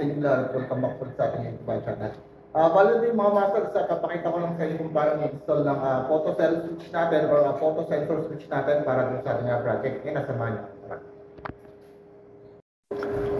sa inyo lahat. Welcome back po sa ating YouTube channel. Balo din mga master, papakita ko lang sa inyo kung paano i-install ng photo cell switch natin or photo sensor switch natin para dun sa ating project. Yan, nasamahan nyo.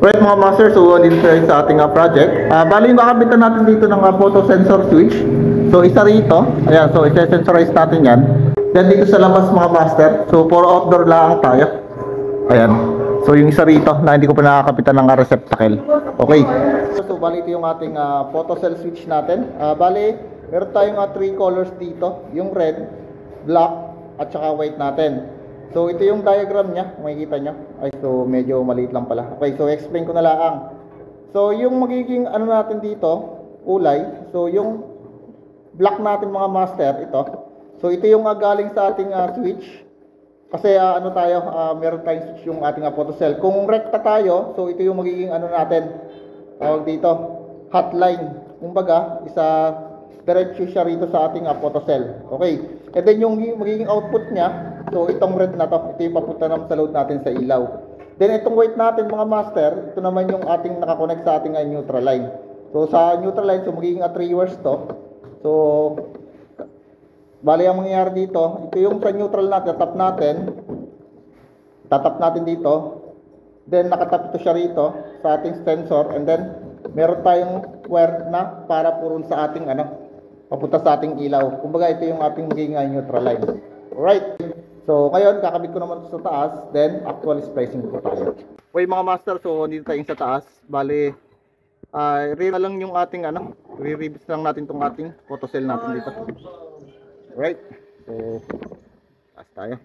Right mga master, so dito tayo sa ating project. Bali yung kakabitan natin dito ng photo sensor switch. So isa rito, ayan, so isa-sensorize natin yan. Then dito sa labas mga master, so for outdoor lang tayo. Ayan, so yung isa rito na hindi ko pa nakakapitan ng receptacle. Okay, so bali ito yung ating photo cell switch natin. Bali, meron tayong 3 colors dito, yung red, black, at saka white natin. So ito yung diagram niya, makikita nyo. Ay, so medyo maliit lang pala. Okay, so explain ko na lang. So yung magiging ano natin dito, kulay. So yung black natin mga master, ito. So ito yung galing sa ating switch. Kasi ano tayo, meron tayong switch yung ating photo cell. Kung rekta tayo, so ito yung magiging ano natin, tawag dito, hotline. Kumbaga, isa diretso siya rito sa ating photo cell. Okay. And then yung magiging output niya, so itong red na to, ito yung papunta naman sa load natin sa ilaw. Then itong white natin mga master, ito naman yung ating nakakonect sa ating neutral line. So sa neutral line, so magiging 3 wires to. So bali ang mangyayari dito, ito yung sa neutral natin, tatap natin dito. Then nakatap ito siya rito sa ating sensor, and then meron tayong wire na para purun sa ating papunta sa ating ilaw. Kumbaga ito yung ating magiging neutral line. Alright. So ngayon kakabit ko naman ito sa taas, then actual splicing ko tayo. Okay mga master, so dito tayo sa taas. Bali lang yung ating re-rebit lang natin tong ating photo cell natin dito. Alright. So taas tayo.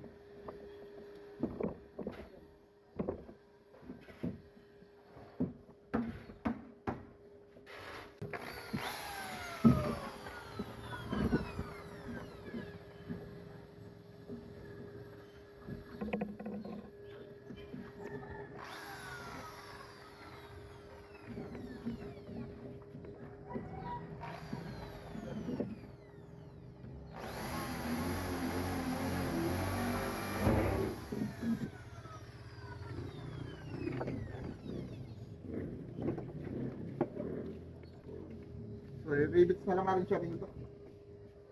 So, i-rivets na lang natin siya dito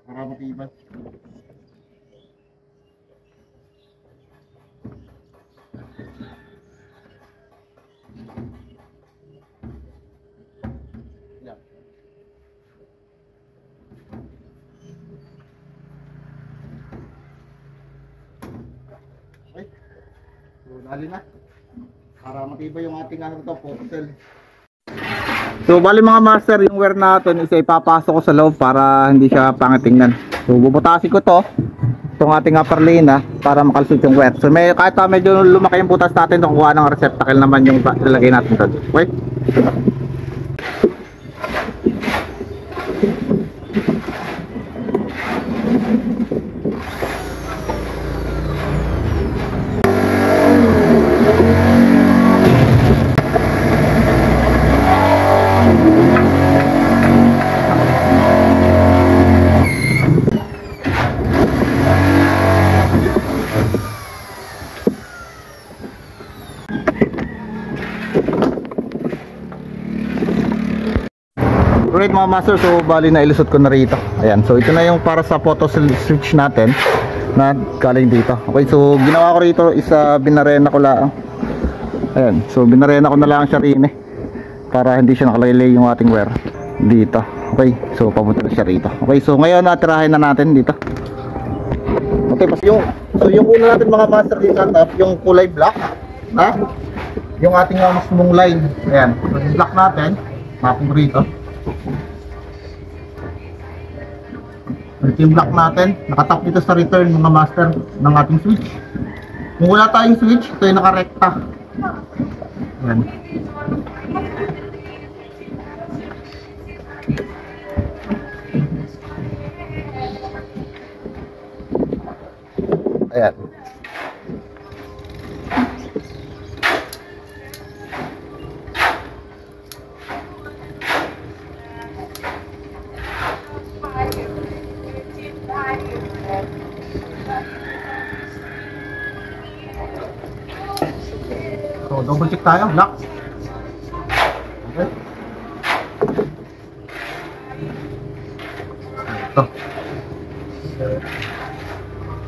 para matibay. Yan. Okay. So, dali na para matibay yung ating photo cell. So bali mga master, yung wire natin isa ipapasok ko sa loob para hindi siya pangitingnan. So bubutasin ko to, itong ating upper lane para makalusot yung wire. So kahit medyo lumaki yung butas natin, kukuha ng receptacle naman yung lalagay natin doon. Okay? Alright mga master, so bali na ilusot ko na rito. Ayan, so ito na yung para sa photo switch natin na galing dito. Okay, so ginawa ko rito isa binarena ko lang. Ayan, so binarena ko na lang siya rin para hindi siya nakalaylay yung ating wire dito. Okay, so papunta na siya rito. Okay, so ngayon natirahin na natin dito. Okay, so yung una natin mga master dito, yung kulay black yung ating smooth line. Ayan, so yung black natin mapong rito. Ito yung block natin, nakatap dito sa return mga master ng ating switch. Kung wala tayong switch, ito yung nakarekta. Ayan. Ayan. So double check tayo, black. Okay. ito.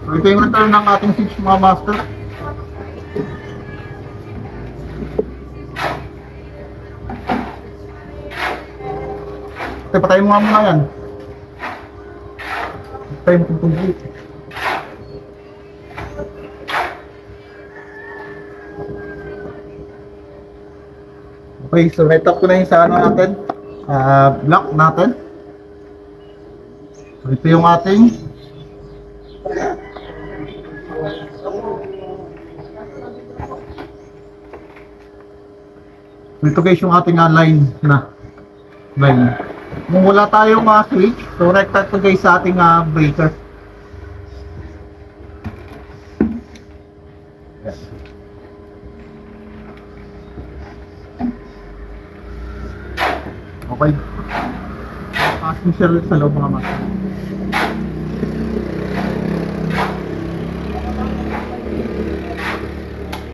So ito yung return ng ating switch mga master. Patayin mo nga muna yan. Patayin mo itong tubig. Okay, so net up ko na yung sa ano natin, block natin. So ito yung ating so ito guys yung ating line na line. Kung wala tayong switch, so recta ito guys sa ating breaker. Yes. Okay. Passing shell sa loob mga mas.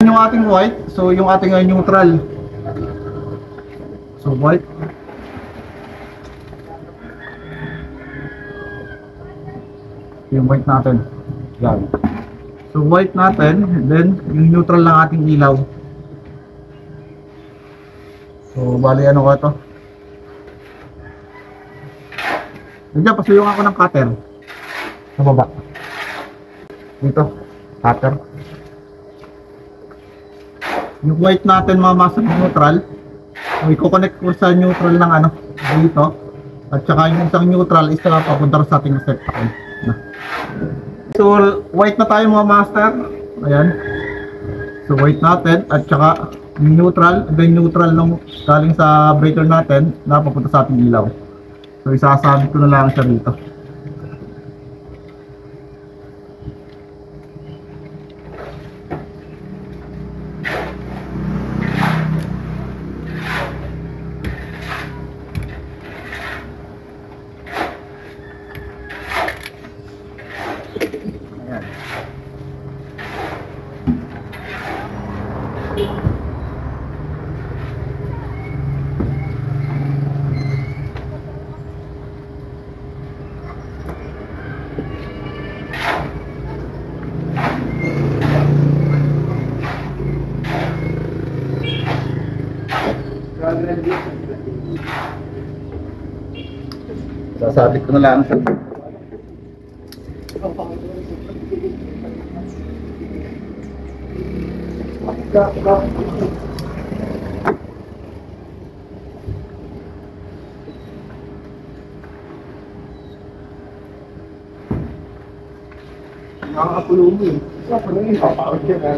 Yung ating white, so yung ating neutral. So white. Yung white natin. Yan. So white natin, then yung neutral ng ating ilaw. So bali ano ko ito? Nandiyan, pasuyong ako ng cutter. Sa baba. Dito, cutter. Yung white natin mamasa ng neutral. So i-connect ko sa neutral ng ano, dito. At saka yung isang neutral is papunta sa ating receptacle. So white na tayo mga master. Ayan. So white natin at saka neutral, then neutral nung galing sa breaker natin na papunta sa ating ilaw. So isasabit ko na lang siya dito. Sasabit ko na lang siya. Nakakapulo mo eh. Nakakapulo mo eh. Papakot yan ha.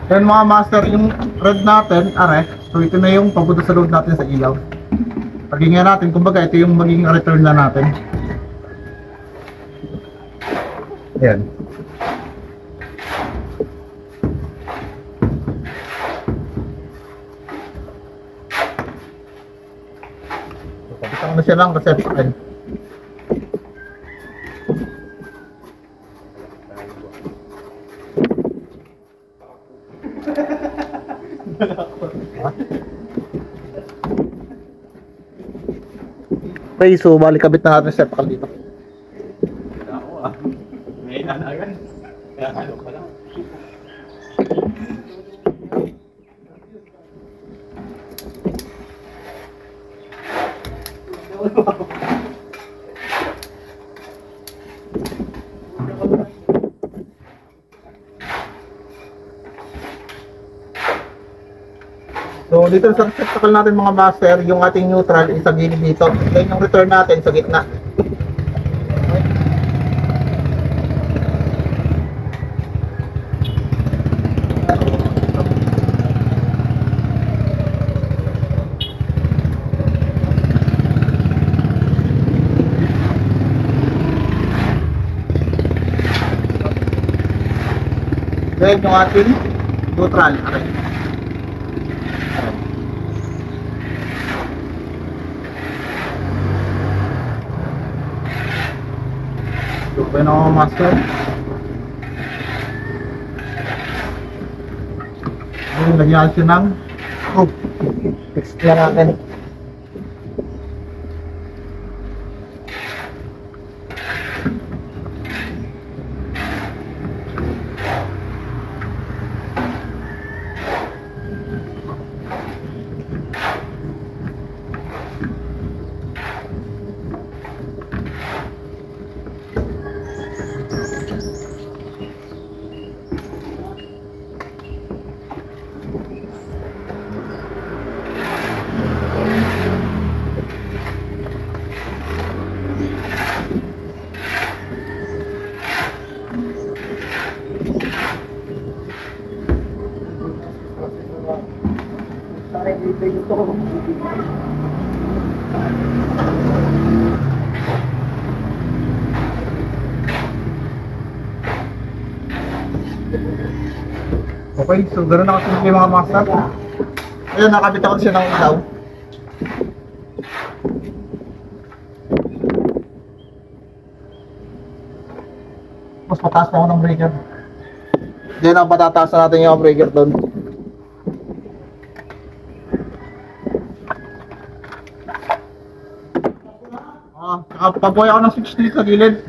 Then mga master, yung red natin, are, so ito na yung papunta sa load natin sa ilaw. Paghinga natin, kumbaga ito yung magiging return na natin. Ayan. So, pabitan ko na siya ng receptacle. Okay, so balik kabit na natin sa receptacle dito. Ako may nanagan. Kaya ano pa lang. So dito sa receptacle natin mga master, yung ating neutral is sa gilid dito. Then yung return natin sa gitna. Then yung ating neutral. Okay. So, pwede na master. Ayun, lagyan natin ng scoop. Fix lang natin. Okay, so ganoon na kasi mga master. Ayun, nakabit ako siya ng ilaw. Mas mataas pa ako ng breaker. Diyan ang patataasan natin yung breaker doon. Tsaka pabuhay ako ng switch dito sa gilid.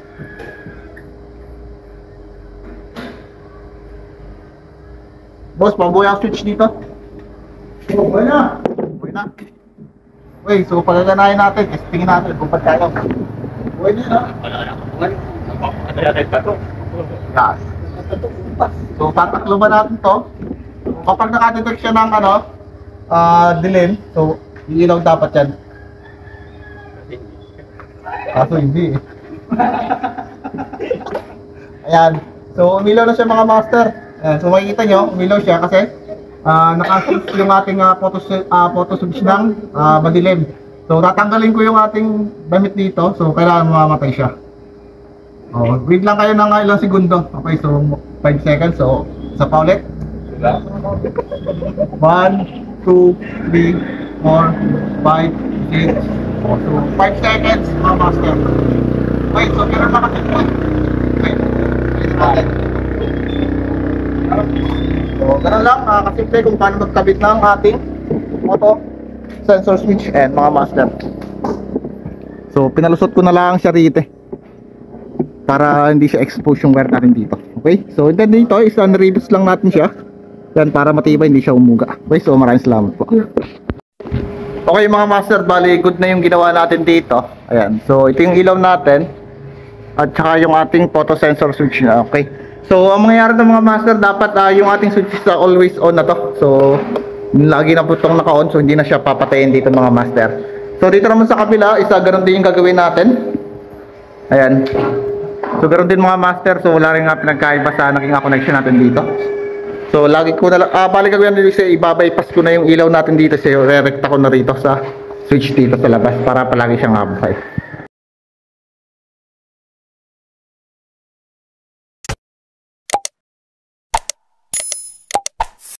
Boss, pabuhay ako switch dito. Buhay na. Buhay na. Okay, so pagaganahin natin, testingin natin kung pagkaya. Buhay na na. Wala na. Ano yata yung pato? Yes. So tatakloban natin to. Kapag nakadetect siya ng dilim, so iilaw dapat yan. Kaso hindi eh. Ayan. So umilaw na siya mga master. Ayan. So makikita nyo, umilaw siya kasi naka-switch yung ating photo switch ng madilim. So tatanggalin ko yung ating damit dito. So kailangan mamamatay siya. Oh, wait lang kayo ng ilang segundo. Okay, so 5 seconds. So isa pa ulit. 1, 2, 3, 4, 5, 6. So 5 seconds mga master. Okay, so meron na kasi po. Okay. So ganun lang, kasimple kung paano magkabit ng ating photo sensor switch and mga master. So pinalusot ko na lang siya rito para hindi siya expose yung wire natin dito. Okay, so then dito is reduce lang natin siya yan para matibay, hindi siya umuga. Okay, so maraming salamat po. Okay mga master, bali good na yung ginawa natin dito. Ayan, so ito yung ilaw natin at saka yung ating photo sensor switch na. Okay, so ang mangyayari ng mga master, dapat yung ating switch is always on na to. So lagi na po itong naka-on, so hindi na siya papatayin dito mga master. So dito naman sa kabila, isa ganun din yung gagawin natin. Ayan. So ganoon din mga master, so wala rin nga pinagkaiba sa naging connection natin dito. So lagi ko na lang, balik ko yan dito, ibabypass ko na yung ilaw natin dito, so re-recta ko na rito sa switch dito sa labas para palagi siyang buhay.